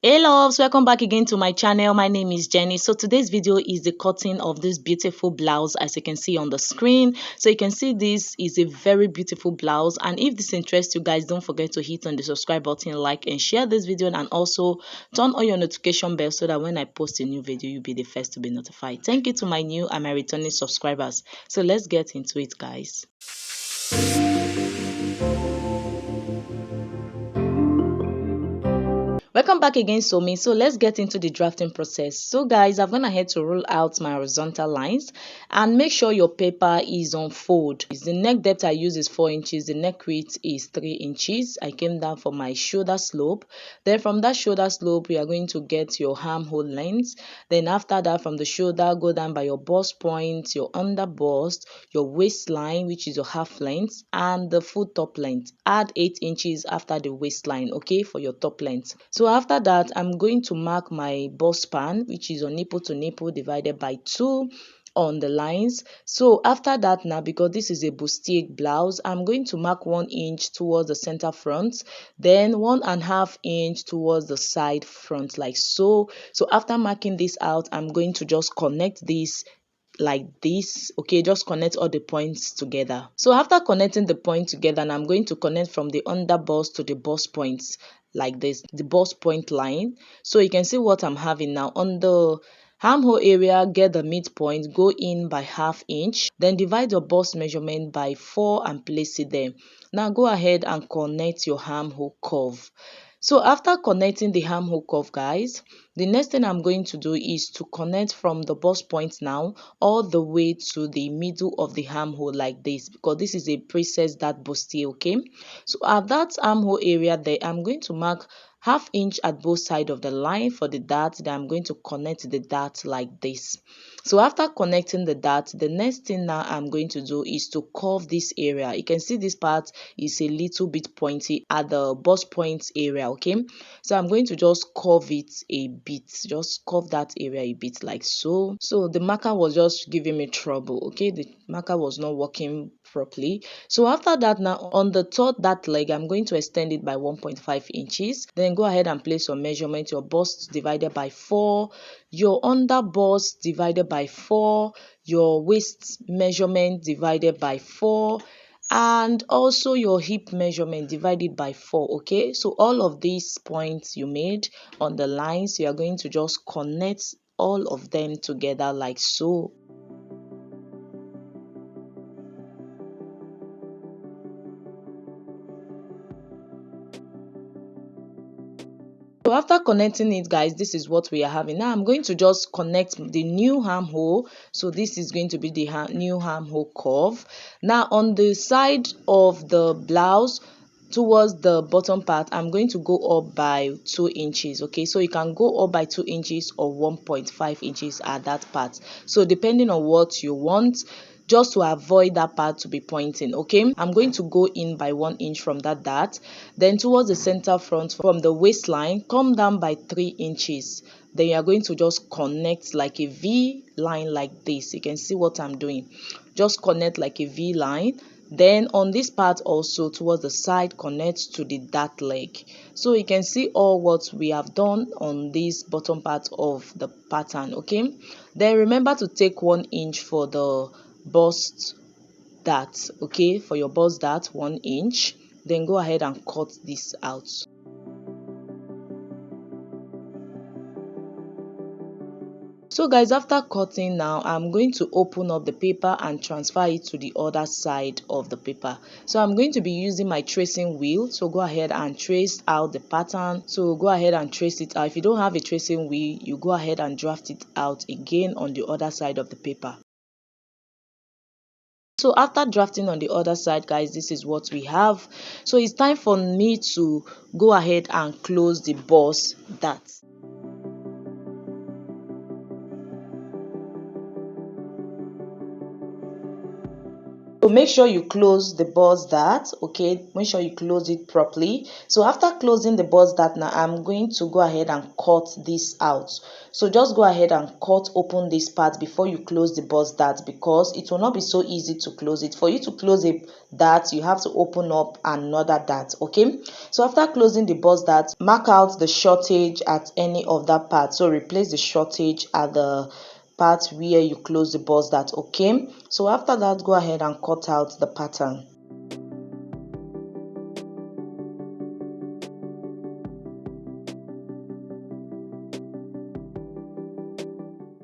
Hey loves, welcome back again to my channel. My name is Jenny. So today's video is the cutting of this beautiful blouse, as you can see on the screen. So you can see this is a very beautiful blouse, and if this interests you guys, don't forget to hit on the subscribe button, like and share this video, and also turn on your notification bell so that when I post a new video, you'll be the first to be notified. Thank you to my new and my returning subscribers. So let's get into it, guys. Welcome back again, Somi. So let's get into the drafting process. So guys, I've gone ahead to roll out my horizontal lines and make sure your paper is on fold. The neck depth I use is 4 inches. The neck width is 3 inches. I came down for my shoulder slope. Then from that shoulder slope, we are going to get your armhole length. Then after that, from the shoulder, go down by your bust point, your under bust, your waistline, which is your half length, and the foot top length. Add 8 inches after the waistline, okay, for your top length. So after that, I'm going to mark my bust span, which is on nipple to nipple divided by 2 on the lines. So after that, now because this is a bustier blouse, I'm going to mark 1 inch towards the center front, then 1.5 inch towards the side front, like so. So after marking this out, I'm going to just connect this like this, okay, just connect all the points together. So after connecting the point together, and I'm going to connect from the under bust to the bust points like this, the bust point line. So you can see what I'm having now. On the armhole area, get the midpoint, go in by 1/2 inch, then divide your bust measurement by 4 and place it there. Now go ahead and connect your armhole curve. So after connecting the armhole curve, guys, the next thing I'm going to do is to connect from the bust point now all the way to the middle of the armhole like this, because this is a princess dart bustier, okay? So at that armhole area there, I'm going to mark 1/2 inch at both sides of the line for the dart. Then I'm going to connect the dart like this. So after connecting the dart, the next thing now I'm going to do is to curve this area. You can see this part is a little bit pointy at the bust point area, okay? So I'm going to just curve it a bit, just curve that area a bit like so. So the marker was just giving me trouble, okay? The marker was not working properly. So after that, now on the third dart leg, I'm going to extend it by 1.5 inches. Then go ahead and place your measurement, your bust divided by 4, your under bust divided by 4, your waist measurement divided by 4, and also your hip measurement divided by 4, okay? So all of these points you made on the lines, you are going to just connect all of them together like so. So after connecting it, guys, this is what we are having. Now I'm going to just connect the new armhole. So this is going to be the new armhole curve. Now on the side of the blouse towards the bottom part, I'm going to go up by 2 inches, okay? So you can go up by 2 inches or 1.5 inches at that part. So depending on what you want, just to avoid that part to be pointing, okay? I'm going to go in by 1 inch from that dart, then towards the center front from the waistline, come down by 3 inches. Then you are going to just connect like a V line like this. You can see what I'm doing. Just connect like a V line. Then on this part also towards the side, connect to the dart leg. So you can see all what we have done on this bottom part of the pattern, okay? Then remember to take 1 inch for the bust dart, okay? For your bust dart, 1 inch. Then go ahead and cut this out. So guys, after cutting now, I'm going to open up the paper and transfer it to the other side of the paper. So I'm going to be using my tracing wheel. So go ahead and trace out the pattern. So go ahead and trace it out. If you don't have a tracing wheel, you go ahead and draft it out again on the other side of the paper. So after drafting on the other side, guys, this is what we have. So it's time for me to go ahead and close the bust dart. So make sure you close the bust dart, okay? Make sure you close it properly. So after closing the bust dart, now I'm going to go ahead and cut this out. So just go ahead and cut open this part before you close the bust dart, because it will not be so easy to close it. For you to close a dart, you have to open up another dart, okay? So after closing the bust dart, mark out the shortage at any of that part. So replace the shortage at the part where you close the bust dart, okay? So after that, go ahead and cut out the pattern.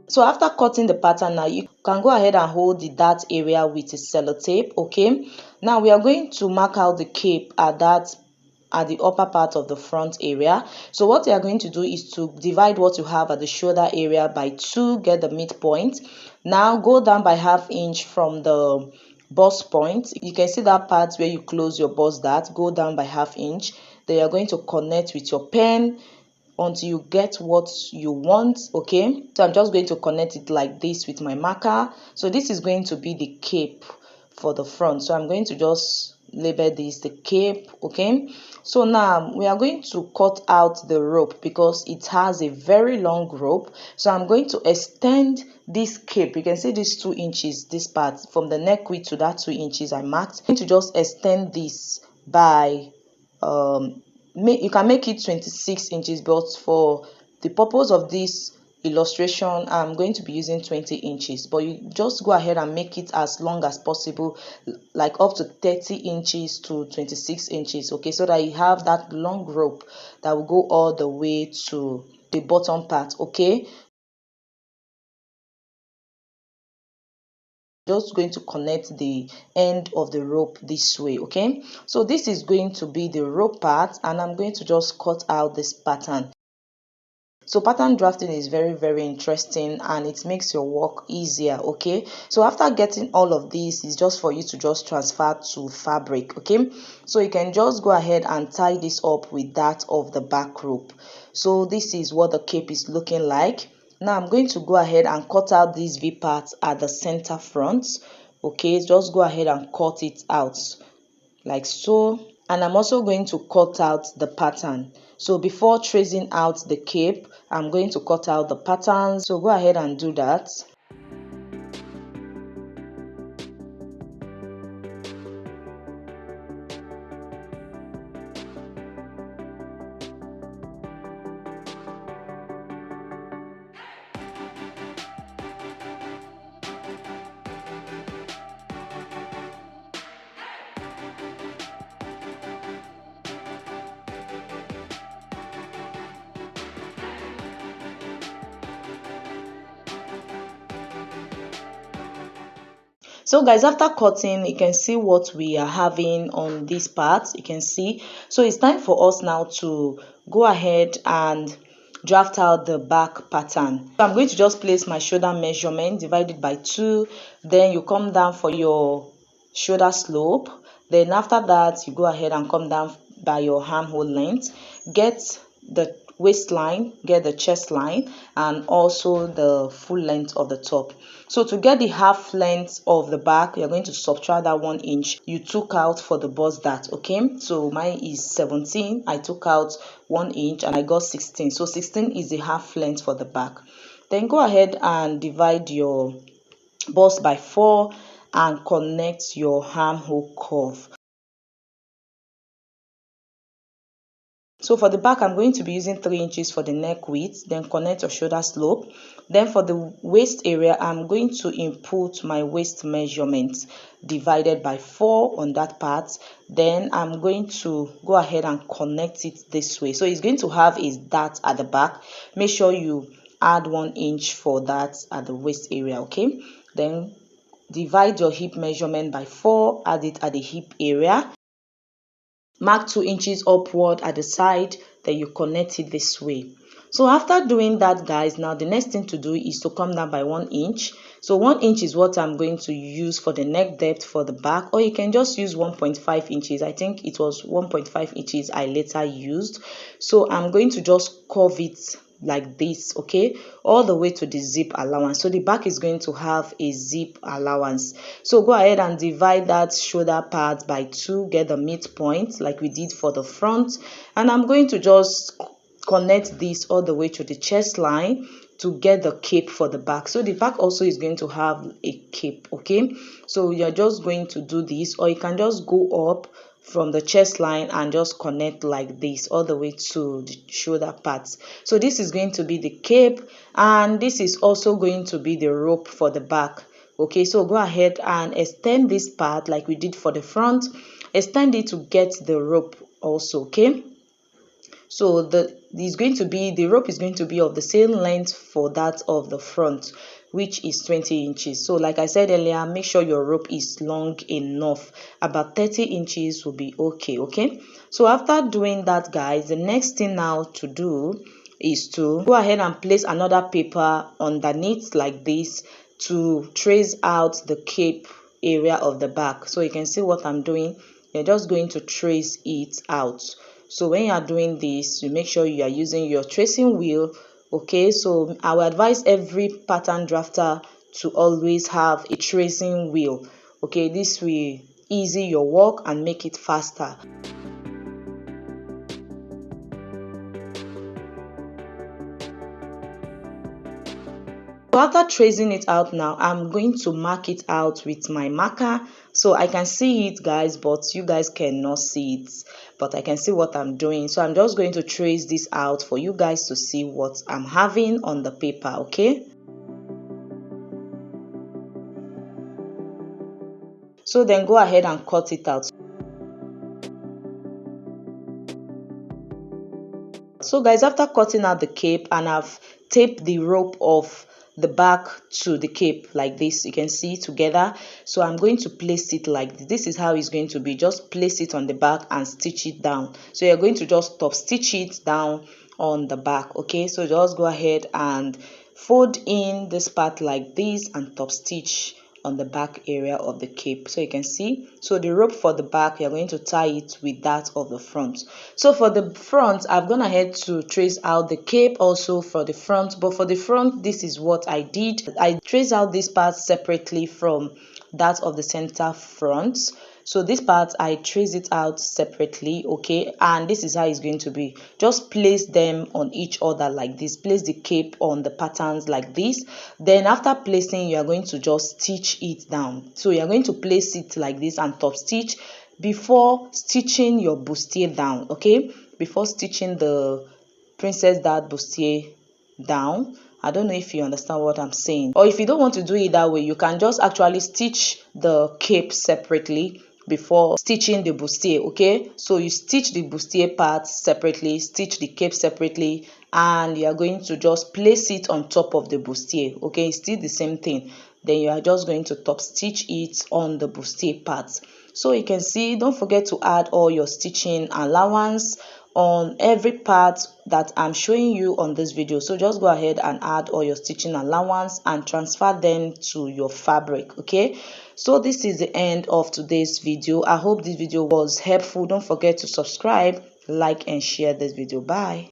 So after cutting the pattern, now you can go ahead and hold the dart area with a sellotape, okay? Now we are going to mark out the cape at the upper part of the front area. So what you are going to do is to divide what you have at the shoulder area by 2, get the midpoint. Now go down by ½ inch from the bust point. You can see that part where you close your bust dart, go down by ½ inch. Then you're going to connect with your pen until you get what you want, okay? So I'm just going to connect it like this with my marker. So this is going to be the cape for the front. So I'm going to just label this the cape, okay? So now we are going to cut out the rope because it has a very long rope. So I'm going to extend this cape. You can see these 2 inches, this part from the neck width to that 2 inches I marked. I'm going to just extend this by you can make it 26 inches, but for the purpose of this illustration I'm going to be using 20 inches, but you just go ahead and make it as long as possible, like up to 30 inches to 26 inches, okay, so that you have that long rope that will go all the way to the bottom part, okay? Just going to connect the end of the rope this way, okay? So this is going to be the rope part, and I'm going to just cut out this pattern. So pattern drafting is very interesting, and it makes your work easier, okay? So after getting all of this, it's just for you to just transfer to fabric, okay? So you can just go ahead and tie this up with that of the back rope. So this is what the cape is looking like. Now I'm going to go ahead and cut out these V parts at the center front, okay? Just go ahead and cut it out like so. And I'm also going to cut out the pattern. So before tracing out the cape, I'm going to cut out the pattern. So go ahead and do that. So guys, after cutting, you can see what we are having on this part. You can see. So it's time for us now to go ahead and draft out the back pattern. So I'm going to just place my shoulder measurement, divided by 2. Then you come down for your shoulder slope. Then after that, you go ahead and come down by your armhole length. Get the waistline, get the chest line, and also the full length of the top. So to get the half length of the back, you're going to subtract that 1 inch you took out for the bust dart, okay? So mine is 17. I took out 1 inch and I got 16. So 16 is the half length for the back. Then go ahead and divide your bust by 4 and connect your armhole curve. So for the back, I'm going to be using 3 inches for the neck width, then connect your shoulder slope. Then for the waist area, I'm going to input my waist measurement divided by 4 on that part. Then I'm going to go ahead and connect it this way. So it's going to have a dart at the back. Make sure you add 1 inch for that at the waist area, okay? Then divide your hip measurement by 4, add it at the hip area. Mark 2 inches upward at the side, then you connect it this way. So after doing that, guys, now the next thing to do is to come down by 1 inch. So 1 inch is what I'm going to use for the neck depth for the back, or you can just use 1.5 inches. I think it was 1.5 inches I later used. So I'm going to just curve it like this, okay, all the way to the zip allowance. So the back is going to have a zip allowance. So go ahead and divide that shoulder part by 2, get the midpoint like we did for the front, and I'm going to just connect this all the way to the chest line to get the cape for the back. So the back also is going to have a cape, okay. So you're just going to do this, or you can just go up from the chest line and just connect like this all the way to the shoulder parts. So this is going to be the cape, and this is also going to be the rope for the back, okay. So go ahead and extend this part like we did for the front, extend it to get the rope also, okay. So the rope is going to be of the same length for that of the front, which is 20 inches. So like I said earlier, make sure your rope is long enough. About 30 inches will be okay. So after doing that, guys, the next thing now to do is to go ahead and place another paper underneath like this to trace out the cape area of the back. So you can see what I'm doing. You're just going to trace it out. So when you are doing this, you make sure you are using your tracing wheel, okay. So I will advise every pattern drafter to always have a tracing wheel, okay. This will ease your work and make it faster. So after tracing it out now, I'm going to mark it out with my marker so I can see it, guys, but you guys cannot see it, but I can see what I'm doing. So I'm just going to trace this out for you guys to see what I'm having on the paper, okay. So then go ahead and cut it out. So guys, after cutting out the cape, and I've taped the rope of the back to the cape like this, you can see together. So I'm going to place it like this. This is how it's going to be. Just place it on the back and stitch it down. So you're going to just top stitch it down on the back, okay. So just go ahead and fold in this part like this and top stitch on the back area of the cape. So you can see, so the rope for the back, you're going to tie it with that of the front. So for the front, I've gone ahead to trace out the cape also for the front, but for the front, this is what I did. I traced out this part separately from that of the center front. So this part, I trace it out separately, okay, and this is how it's going to be. Just place them on each other like this. Place the cape on the patterns like this. Then after placing, you are going to just stitch it down. So you are going to place it like this and top stitch before stitching your bustier down, okay. Before stitching the Princess Dart bustier down. I don't know if you understand what I'm saying. Or if you don't want to do it that way, you can just actually stitch the cape separately before stitching the bustier, okay. So you stitch the bustier part separately, stitch the cape separately, and you are going to just place it on top of the bustier, okay. It's still the same thing. Then you are just going to top stitch it on the bustier part. So you can see, don't forget to add all your stitching allowance on every part that I'm showing you on this video. So just go ahead and add all your stitching allowance and transfer them to your fabric, okay. So this is the end of today's video. I hope this video was helpful. Don't forget to subscribe, like, and share this video. Bye.